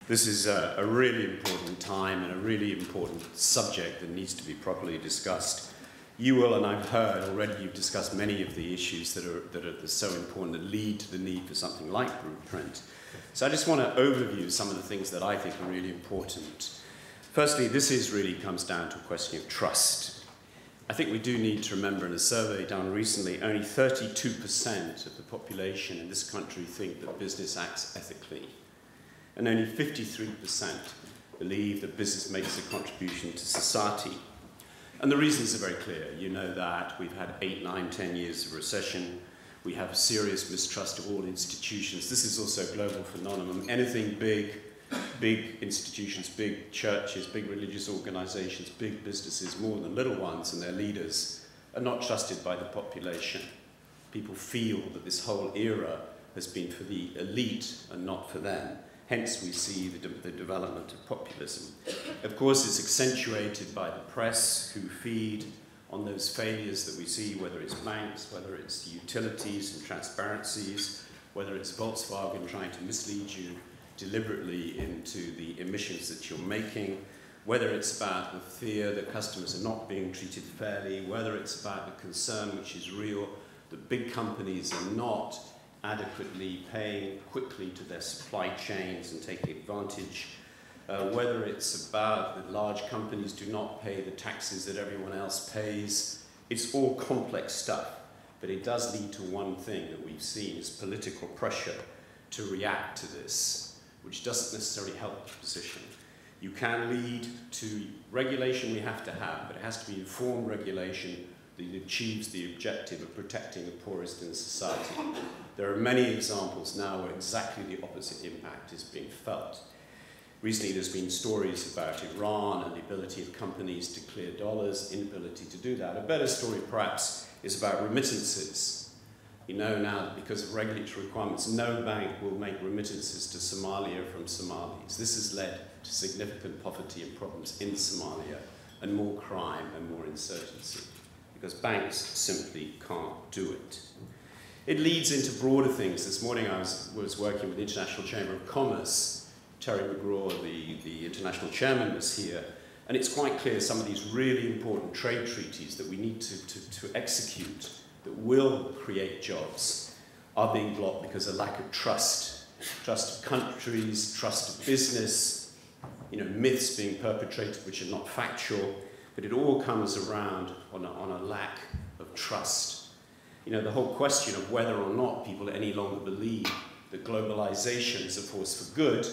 This is a really important time and a really important subject that needs to be properly discussed. You will, and I've heard already, you've discussed many of the issues that are so important that lead to the need for something like Blueprint. So I just want to overview some of the things that I think are really important. Firstly, this really comes down to a question of trust. I think we do need to remember, in a survey done recently, only 32% of the population in this country think that business acts ethically. And only 53% believe that business makes a contribution to society. And the reasons are very clear. You know that we've had 8, 9, 10 years of recession. We have serious mistrust of all institutions. This is also a global phenomenon. Anything big institutions, big churches, big religious organizations, big businesses, more than little ones and their leaders, are not trusted by the population. People feel that this whole era has been for the elite and not for them. Hence, we see the development of populism. Of course, it's accentuated by the press, who feed on those failures that we see, whether it's banks, whether it's utilities and transparencies, whether it's Volkswagen trying to mislead you deliberately into the emissions that you're making, whether it's about the fear that customers are not being treated fairly, whether it's about the concern, which is real, that big companies are not adequately paying quickly to their supply chains and taking advantage, whether it's about that large companies do not pay the taxes that everyone else pays. It's all complex stuff, but it does lead to one thing that we've seen is political pressure to react to this, which doesn't necessarily help the position. You can lead to regulation we have to have, but it has to be informed regulation that achieves the objective of protecting the poorest in society. There are many examples now where exactly the opposite impact is being felt. Recently, there's been stories about Iran and the ability of companies to clear dollars, inability to do that. A better story, perhaps, is about remittances. You know now that because of regulatory requirements, no bank will make remittances to Somalia from Somalis. This has led to significant poverty and problems in Somalia, and more crime and more insurgency, because banks simply can't do it. It leads into broader things. This morning I was working with the International Chamber of Commerce. Terry McGraw, the international chairman, was here. And it's quite clear some of these really important trade treaties that we need to execute that will create jobs are being blocked because of lack of trust. Trust of countries, trust of business, myths being perpetrated which are not factual. But it all comes around on a lack of trust. The whole question of whether or not people any longer believe that globalization is a force for good,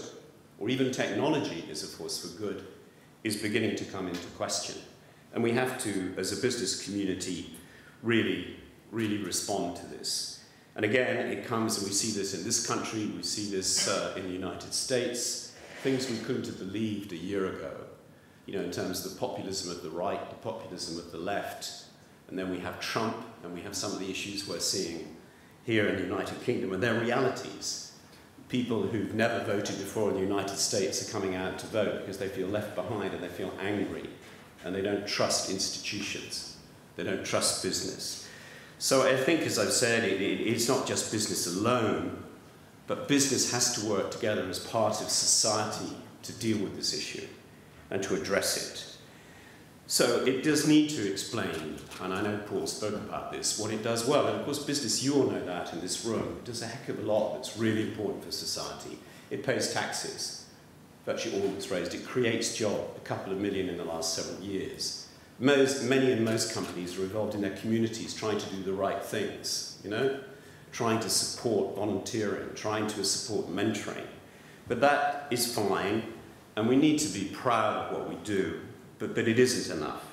or even technology is a force for good, is beginning to come into question. And we have to, as a business community, really respond to this. And again, it comes, and we see this in this country, we see this in the United States, things we couldn't have believed a year ago. In terms of the populism of the right, the populism of the left, and then we have Trump, and we have some of the issues we're seeing here in the United Kingdom, and they're realities. People who've never voted before in the United States are coming out to vote because they feel left behind and they feel angry, and they don't trust institutions. They don't trust business. So I think, as I've said, it's not just business alone, but business has to work together as part of society to deal with this issue and to address it. So it does need to explain, and I know Paul spoke about this, what it does well. And of course, business, you all know that in this room, it does a heck of a lot that's really important for society. It pays taxes, virtually all that's raised. It creates jobs, a couple of million in the last several years. Many and most companies are involved in their communities trying to do the right things, trying to support volunteering, trying to support mentoring. But that is fine, and we need to be proud of what we do. But it isn't enough.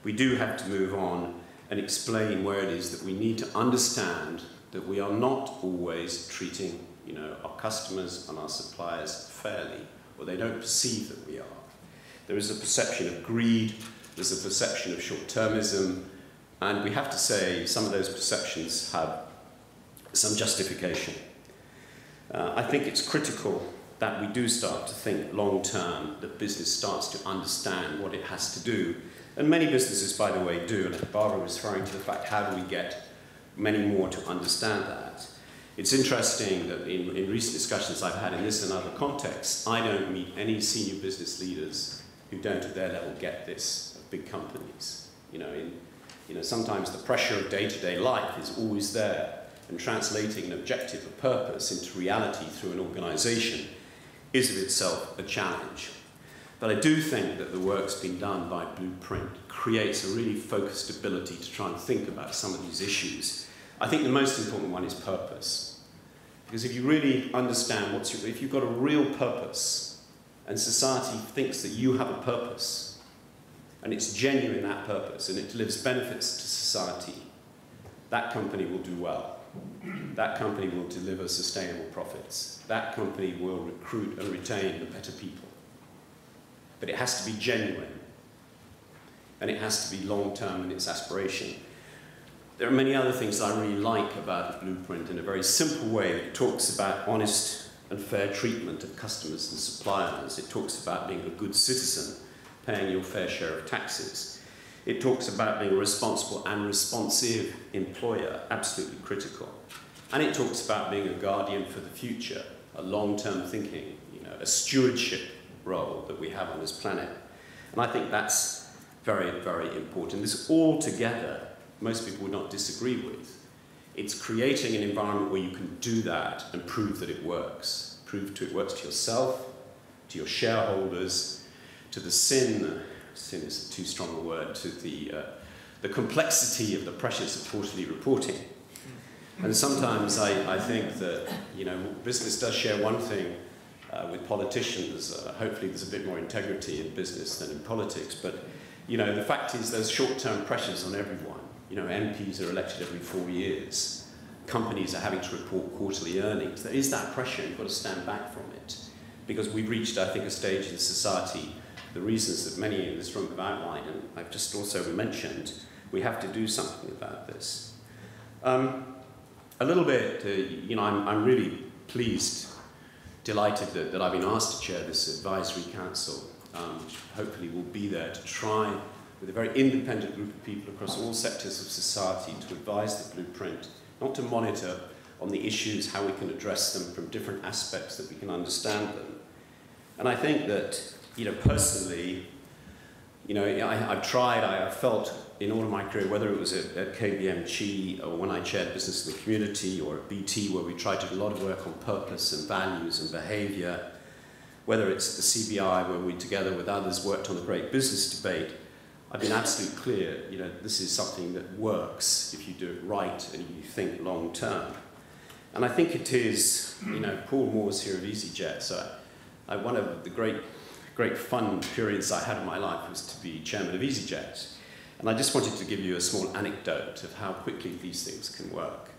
We do have to move on and explain where it is that we need to understand that we are not always treating our customers and our suppliers fairly, or they don't perceive that we are. There is a perception of greed, there's a perception of short-termism, and we have to say some of those perceptions have some justification. I think it's critical that we do start to think long-term, that business starts to understand what it has to do. And many businesses, by the way, do. And Barbara was referring to the fact, how do we get many more to understand that? It's interesting that in recent discussions I've had in this and other contexts, I don't meet any senior business leaders who don't at their level get this of big companies. Sometimes the pressure of day-to-day life is always there, and translating an objective of purpose into reality through an organization is of itself a challenge. But I do think that the work's been done by Blueprint creates a really focused ability to try and think about some of these issues. I think the most important one is purpose. Because if you really understand if you've got a real purpose, and society thinks that you have a purpose, and it's genuine, that purpose, and it delivers benefits to society, that company will do well. That company will deliver sustainable profits. That company will recruit and retain the better people. But it has to be genuine, and it has to be long-term in its aspiration. There are many other things that I really like about the Blueprint in a very simple way. It talks about honest and fair treatment of customers and suppliers. It talks about being a good citizen, paying your fair share of taxes. It talks about being a responsible and responsive employer, absolutely critical. And it talks about being a guardian for the future, a long-term thinking, a stewardship role that we have on this planet. And I think that's very, very important. This all together, most people would not disagree with. It's creating an environment where you can do that and prove that it works. Prove it works to yourself, to your shareholders, to the sin is too strong a word, to the complexity of the pressures of quarterly reporting. And sometimes I think that business does share one thing with politicians. Hopefully there's a bit more integrity in business than in politics, but the fact is there's short-term pressures on everyone. MPs are elected every 4 years. Companies are having to report quarterly earnings. There is that pressure, you've got to stand back from it. Because we've reached, I think, a stage in society, the reasons that many in this room have outlined, and I've just also mentioned, we have to do something about this. A little bit, I'm really pleased, delighted that I've been asked to chair this advisory council, which hopefully will be there to try, with a very independent group of people across all sectors of society, to advise the Blueprint, not to monitor on the issues, how we can address them from different aspects that we can understand them. And I think that, personally, I've felt in all of my career, whether it was at KBMG or when I chaired Business in the Community or at BT, where we tried to do a lot of work on purpose and values and behaviour, whether it's the CBI, where we together with others worked on the great business debate, I've been absolutely clear, this is something that works if you do it right and you think long term. And I think it is, Paul Moore's here of EasyJet, so one of the great fun periods I had in my life was to be chairman of EasyJet. And I just wanted to give you a small anecdote of how quickly these things can work.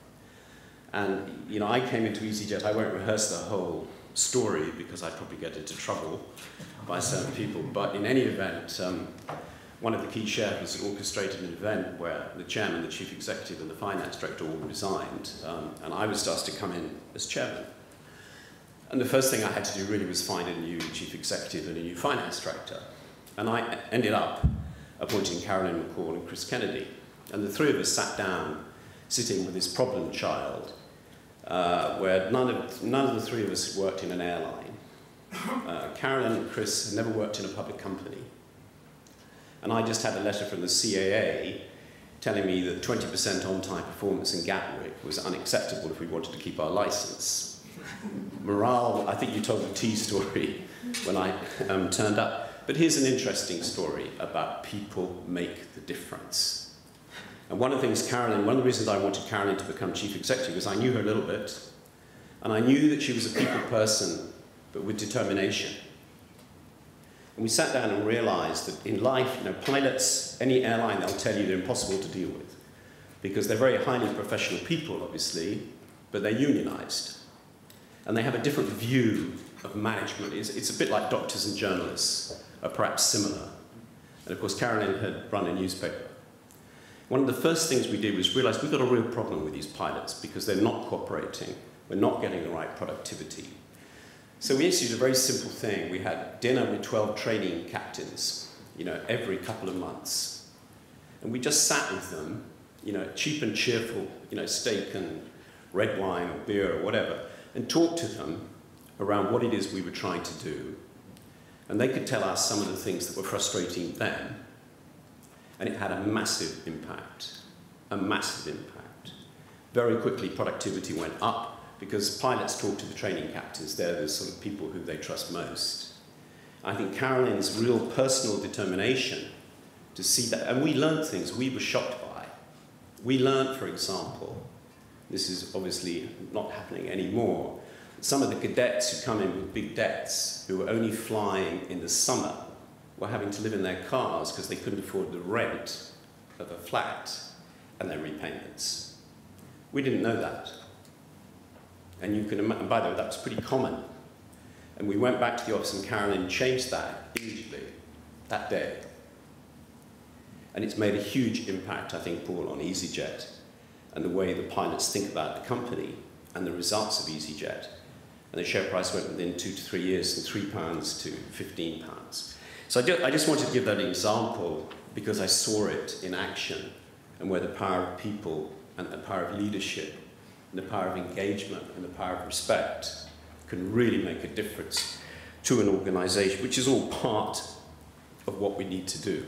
And, I came into EasyJet, I won't rehearse the whole story because I'd probably get into trouble by certain people, but in any event, one of the key shareholders had orchestrated an event where the chairman, the chief executive, and the finance director all resigned, and I was asked to come in as chairman. And the first thing I had to do really was find a new chief executive and a new finance director. And I ended up appointing Carolyn McCall and Chris Kennedy. And the three of us sat down, sitting with this problem child, where none of the three of us had worked in an airline. Carolyn and Chris had never worked in a public company. And I just had a letter from the CAA telling me that 20% on-time performance in Gatwick was unacceptable if we wanted to keep our license. Morale, I think you told the tea story when I turned up. But here's an interesting story about people make the difference. And one of the reasons I wanted Carolyn to become chief executive was I knew her a little bit, and I knew that she was a people person, but with determination. And we sat down and realized that in life, pilots, any airline, they'll tell you they're impossible to deal with, because they're very highly professional people, obviously, but they're unionized. And they have a different view of management. It's a bit like doctors and journalists are perhaps similar. And of course, Carolyn had run a newspaper. One of the first things we did was realize we've got a real problem with these pilots because they're not cooperating. We're not getting the right productivity. So we issued a very simple thing. We had dinner with 12 training captains, every couple of months. And we just sat with them, cheap and cheerful, steak and red wine or beer or whatever, and talk to them around what it is we were trying to do. And they could tell us some of the things that were frustrating them. And it had a massive impact, a massive impact. Very quickly, productivity went up because pilots talk to the training captains. They're the sort of people who they trust most. I think Carolyn's real personal determination to see that, and we learned things we were shocked by. We learned, for example, this is obviously not happening anymore, some of the cadets who come in with big debts, who were only flying in the summer, were having to live in their cars because they couldn't afford the rent of a flat and their repayments. We didn't know that. And you can imagine, and by the way, that was pretty common. And we went back to the office and Carolyn changed that immediately, that day. And it's made a huge impact, I think, Paul, on EasyJet and the way the pilots think about the company and the results of EasyJet. And the share price went within 2 to 3 years from £3 to £15. So I just wanted to give that example because I saw it in action and where the power of people and the power of leadership and the power of engagement and the power of respect can really make a difference to an organization, which is all part of what we need to do.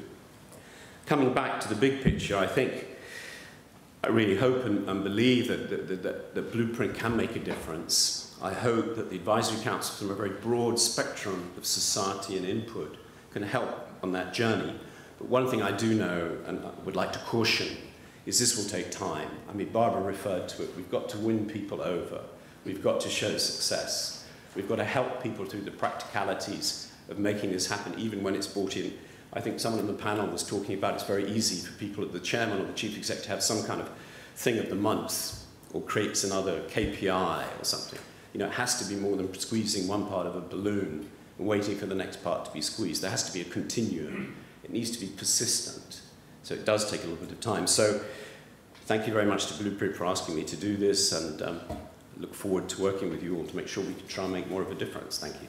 Coming back to the big picture, I really hope and believe that Blueprint can make a difference. I hope that the advisory council from a very broad spectrum of society and input can help on that journey. But one thing I do know and I would like to caution is this will take time. I mean, Barbara referred to it. We've got to win people over. We've got to show success. We've got to help people through the practicalities of making this happen, even when it's brought in. I think someone on the panel was talking about it's very easy for people at the chairman or the chief exec to have some kind of thing of the month or creates another KPI or something. You know, it has to be more than squeezing one part of a balloon and waiting for the next part to be squeezed. There has to be a continuum. It needs to be persistent. So it does take a little bit of time. So thank you very much to Blueprint for asking me to do this, and look forward to working with you all to make sure we can try and make more of a difference. Thank you.